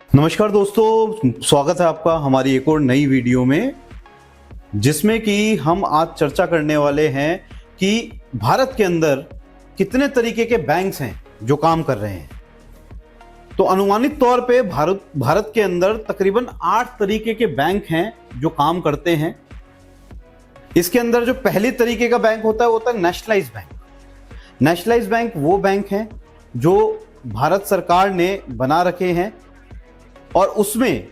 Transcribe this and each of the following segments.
नमस्कार दोस्तों, स्वागत है आपका हमारी एक और नई वीडियो में, जिसमें कि हम आज चर्चा करने वाले हैं कि भारत के अंदर कितने तरीके के बैंक्स हैं जो काम कर रहे हैं। तो अनुमानित तौर पे भारत के अंदर तकरीबन 8 तरीके के बैंक हैं जो काम करते हैं। इसके अंदर जो पहले तरीके का बैंक होता है वो होता है नेशनलाइज्ड बैंक। नेशनलाइज्ड बैंक वो बैंक हैं जो भारत सरकार ने बना रखे हैं और उसमें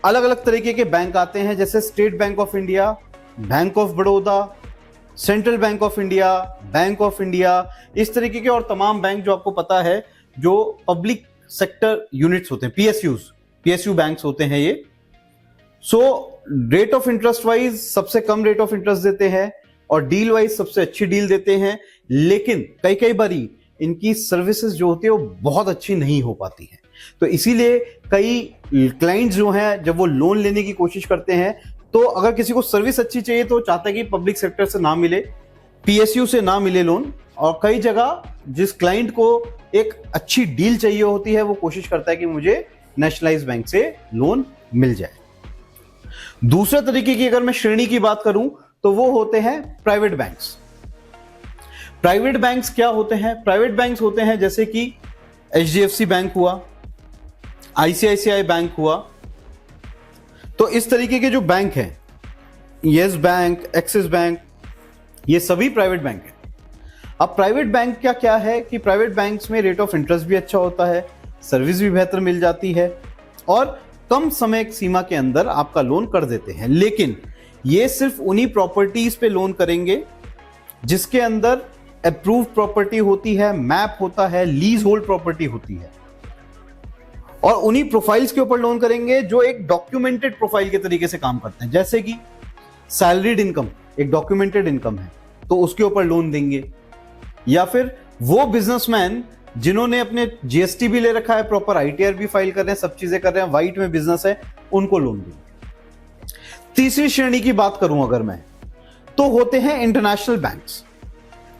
अलग अलग तरीके के बैंक आते हैं, जैसे state bank of India, bank of Baroda, central bank of India, bank of India, इस तरीके के और तमाम बैंक जो आपको पता है जो पब्लिक सेक्टर यूनिट्स होते हैं, पीएसयू बैंक्स होते हैं ये। रेट ऑफ इंटरेस्ट वाइज सबसे कम रेट ऑफ इंटरेस्ट देते हैं और डील वाइज सबसे अच्छी डील देते हैं, लेकिन कई बारी इनकी सर्विसेज जो होती है वो बहुत अच्छी नहीं हो पाती है। तो इसीलिए कई क्लाइंट्स जो हैं जब वो लोन लेने की कोशिश करते हैं तो अगर किसी को सर्विस अच्छी चाहिए तो चाहता है कि पब्लिक सेक्टर से ना मिले, पीएसयू से ना मिले लोन, और कई जगह जिस क्लाइंट को एक अच्छी डील चाहिए होती है वो कोशिश करता है कि मुझे नेशनलाइज्ड बैंक से लोन मिल जाए। दूसरे तरीके की अगर मैं श्रेणी की बात करूं तो वो होते हैं प्राइवेट बैंक्स। प्राइवेट बैंक्स क्या होते हैं? प्राइवेट बैंक्स होते हैं जैसे कि एचडीएफसी बैंक हुआ, आईसीआईसीआई बैंक हुआ। तो इस तरीके के जो बैंक हैं, यस बैंक, एक्सिस बैंक, ये सभी प्राइवेट बैंक हैं। अब प्राइवेट बैंक क्या है कि प्राइवेट बैंक्स में रेट ऑफ इंटरेस्ट भी अच्छा होता है, सर्विस भी बेहतर मिल जाती है और कम समय सीमा के अंदर आपका लोन कर देते हैं। लेकिन ये सिर्फ उन्हीं प्रॉपर्टीज पे लोन करेंगे जिसके अंदर अप्रूव्ड प्रॉपर्टी होती है, मैप होता है, लीज होल्ड प्रॉपर्टी होती है, और उन्हीं प्रोफाइल्स के ऊपर लोन करेंगे जो एक डॉक्यूमेंटेड प्रोफाइल के तरीके से काम करते हैं। जैसे कि सैलरीड इनकम एक डॉक्यूमेंटेड इनकम है तो उसके ऊपर लोन देंगे, या फिर वो बिजनेसमैन जिन्होंने अपने जीएसटी भी ले रखा है, प्रॉपर आईटीआर भी फाइल कर रहे हैं, सब चीजें कर रहे हैं, व्हाइट में बिजनेस है, उनको लोन देंगे। तीसरी श्रेणी की बात करूं अगर मैं, तो होते हैं इंटरनेशनल बैंक्स।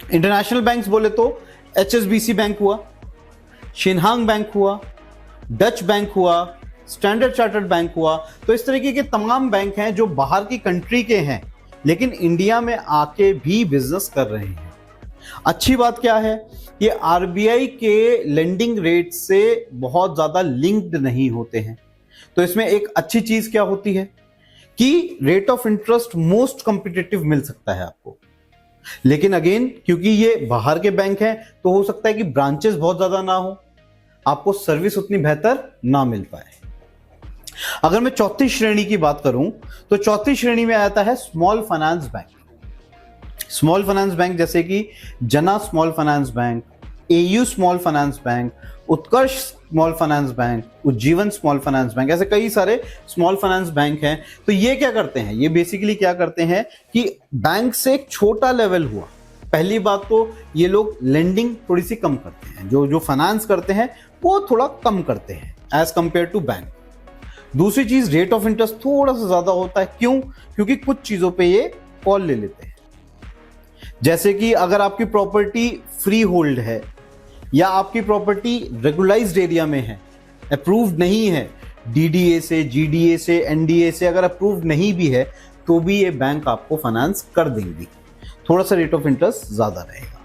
इंटरनेशनल बैंक्स बोले तो एचएसबीसी बैंक हुआ, शिनहांग बैंक हुआ, डच बैंक हुआ, स्टैंडर्ड चार्टर्ड बैंक हुआ। तो इस तरीके के तमाम बैंक हैं जो बाहर की कंट्री के हैं लेकिन इंडिया में आके भी बिजनेस कर रहे हैं। अच्छी बात क्या है, ये आरबीआई के लेंडिंग रेट से बहुत ज्यादा लिंक्ड नहीं होते हैं। तो इसमें एक अच्छी चीज क्या होती है कि rate of interest most competitive मिल सकता है आपको। लेकिन अगेन क्योंकि ये बाहर के बैंक हैं तो हो सकता है कि ब्रांचेस बहुत ज्यादा ना हो, आपको सर्विस उतनी बेहतर ना मिल पाए। अगर मैं चौथी श्रेणी की बात करूं तो चौथी श्रेणी में आता है small finance bank. Small finance bank जैसे कि Jana small finance bank, AU small finance bank, Utkarsh small finance bank, Ujjivan small finance bank, ऐसे कई सारे स्मॉल फाइनेंस बैंक हैं। तो ये क्या करते हैं? ये बेसिकली क्या करते हैं कि बैंक से एक छोटा लेवल हुआ। पहली बात तो ये लोग लेंडिंग थोड़ी सी कम करते हैं, जो फाइनेंस करते हैं वो थोड़ा कम करते हैं एज कंपेयर टू बैंक। दूसरी चीज, रेट ऑफ इंटरेस्ट थोड़ा सा ज्यादा होता है। क्यों? क्योंकि कुछ चीजों पे ये कॉल ले लेते हैं। जैसे कि अगर आपकी प्रॉपर्टी फ्री होल्ड है या आपकी प्रॉपर्टी रेगुलाइज्ड एरिया में है, अप्रूव्ड नहीं है, डीडीए से, जीडीए से, एनडीए से अगर अप्रूव्ड नहीं भी है तो भी ये बैंक आपको फाइनेंस कर देंगी। थोड़ा सा रेट ऑफ इंटरेस्ट ज्यादा रहेगा।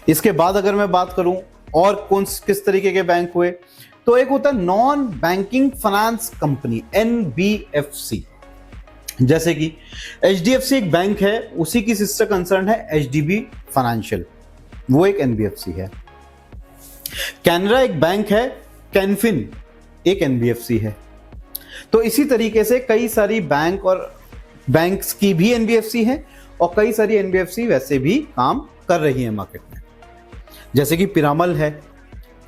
इसके बाद अगर मैं बात करूं और किस तरीके के बैंक हुए, तो एक होता है non banking finance company, NBFC. जैसे कि एचडीएफसी एक बैंक है, उसी की सिस्टर कंसर्न है एचडीबी फाइनेंशियल, वो एक एनबीएफसी है। कैनरा एक बैंक है, कैनफिन एक एनबीएफसी है। तो इसी तरीके से कई सारी बैंक और बैंक्स की भी एनबीएफसी है और कई सारी एनबीएफसी वैसे भी काम कर रही है मार्केट में। जैसे कि पिरामल है,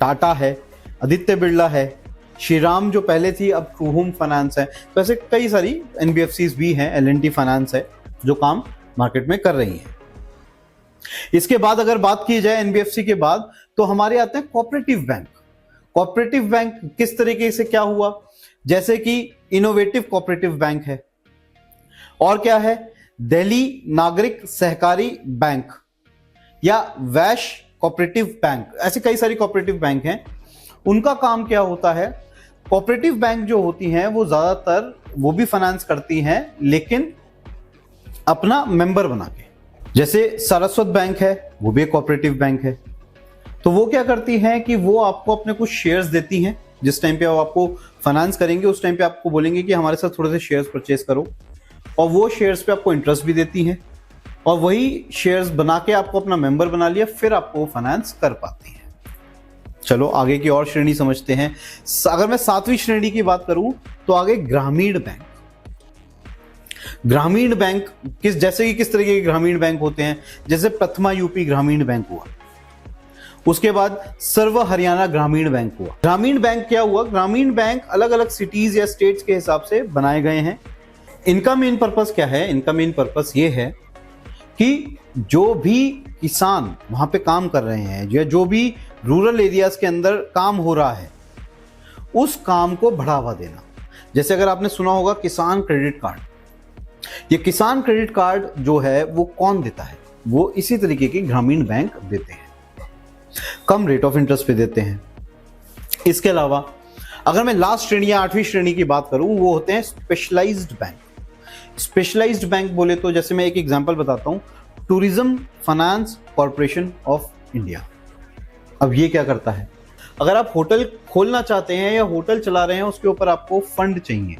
टाटा है, आदित्य बिरला है, श्रीराम जो पहले थी अब ट्रू होम फाइनेंस है। तो ऐसे कई सारी एनबीएफसीज भी हैं, एल&टी फाइनेंस है जो काम मार्केट में कर रही है। इसके बाद अगर बात की जाए एनबीएफसी के बाद तो हमारे आते हैं कोऑपरेटिव बैंक। कोऑपरेटिव बैंक किस तरीके से क्या हुआ, जैसे कि इनोवेटिव कोऑपरेटिव बैंक है, और क्या है दिल्ली नागरिक सहकारी बैंक या वैश्य कोऑपरेटिव बैंक, ऐसे कई सारी कोऑपरेटिव बैंक हैं। उनका काम क्या होता है, कोऑपरेटिव बैंक जो होती हैं वो ज्यादातर वो भी फाइनेंस करती हैं, लेकिन अपना मेंबर बना के। जैसे सारस्वत बैंक है, वो भी एक कोऑपरेटिव बैंक है। तो वो क्या करती हैं कि वो आपको अपने कुछ शेयर्स देती हैं। जिस टाइम पे वो आपको फाइनेंस करेंगे उस टाइम पे आपको बोलेंगे कि हमारे साथ थोड़े से शेयर्स परचेज करो, और वो शेयर्स पे आपको इंटरेस्ट भी देती हैं, और वही शेयर्स बना के आपको अपना मेंबर बना लिया, फिर आपको फाइनेंस कर पाती है। चलो आगे की और श्रेणी समझते हैं। अगर मैं 7वीं श्रेणी की बात करूं तो आगे ग्रामीण बैंक। ग्रामीण बैंक किस तरीके के ग्रामीण बैंक होते हैं? जैसे प्रथमा यूपी ग्रामीण बैंक हुआ, उसके बाद सर्व हरियाणा ग्रामीण बैंक हुआ। ग्रामीण बैंक क्या हुआ? ग्रामीण बैंक अलग अलग सिटीज या स्टेट्स के हिसाब से बनाए गए हैं। इनका मेन पर्पस क्या है? इनका मेन पर्पस ये है कि जो भी किसान वहां पे काम कर रहे हैं या जो भी रूरल एरियाज के अंदर काम हो रहा है, उस काम को बढ़ावा देना। जैसे अगर आपने सुना होगा किसान क्रेडिट कार्ड, ये किसान क्रेडिट कार्ड जो है वो कौन देता है? वो इसी तरीके के ग्रामीण बैंक देते हैं, कम रेट ऑफ इंटरेस्ट पे देते हैं। इसके अलावा अगर मैं लास्ट श्रेणी या 8वीं श्रेणी की बात करूं, वो होते हैं स्पेशलाइज्ड बैंक। स्पेशलाइज्ड बैंक बोले तो जैसे मैं एक एग्जांपल बताता हूं, tourism finance corporation of India. अब ये क्या करता है? अगर आप होटल खोलना चाहते हैं या होटल चला रहे हैं, उसके ऊपर आपको फंड चाहिए,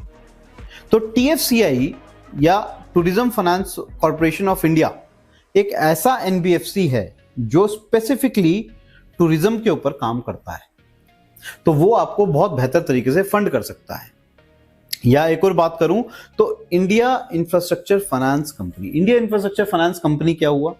तो TFCI या tourism finance corporation of India एक ऐसा NBFC है जो स्पेसिफिकली टूरिज्म के ऊपर काम करता है, तो वो आपको बहुत बेहतर तरीके से फंड कर सकता है। या एक और बात करूं तो India infrastructure finance company. India infrastructure finance company क्या हुआ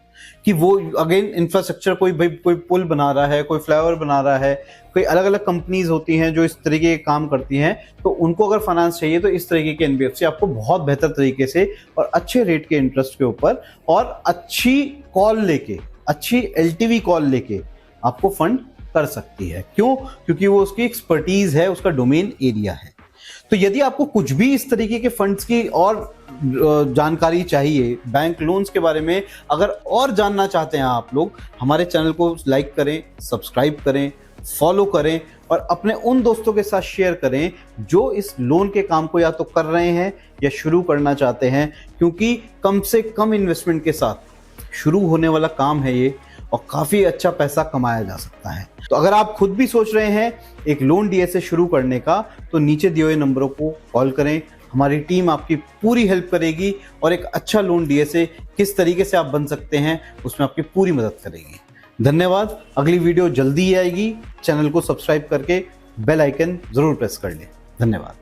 कि वो अगेन इंफ्रास्ट्रक्चर, कोई पुल बना रहा है, कोई फ्लाईओवर बना रहा है, कोई अलग अलग कंपनीज होती हैं जो इस तरीके के काम करती हैं, तो उनको अगर फाइनेंस चाहिए तो इस तरीके के NBFC आपको बहुत बेहतर तरीके से और अच्छे रेट के इंटरेस्ट के ऊपर और अच्छी कॉल लेके, अच्छी LTV कॉल लेके आपको फंड कर सकती है। क्यों? क्योंकि वो उसकी एक्सपर्टीज है, उसका डोमेन एरिया है। तो यदि आपको कुछ भी इस तरीके के फंड्स की और जानकारी चाहिए, बैंक लोन्स के बारे में अगर और जानना चाहते हैं आप लोग, हमारे चैनल को लाइक करें, सब्सक्राइब करें, फॉलो करें और अपने उन दोस्तों के साथ शेयर करें जो इस लोन के काम को या तो कर रहे हैं या शुरू करना चाहते हैं, क्योंकि कम से कम इन्वेस्टमेंट के साथ शुरू होने वाला काम है ये, और काफ़ी अच्छा पैसा कमाया जा सकता है। तो अगर आप खुद भी सोच रहे हैं एक लोन DSA शुरू करने का, तो नीचे दिए हुए नंबरों को कॉल करें, हमारी टीम आपकी पूरी हेल्प करेगी और एक अच्छा लोन DSA किस तरीके से आप बन सकते हैं उसमें आपकी पूरी मदद करेगी। धन्यवाद। अगली वीडियो जल्दी ही आएगी। चैनल को सब्सक्राइब करके बेल आइकन जरूर प्रेस कर लें। धन्यवाद।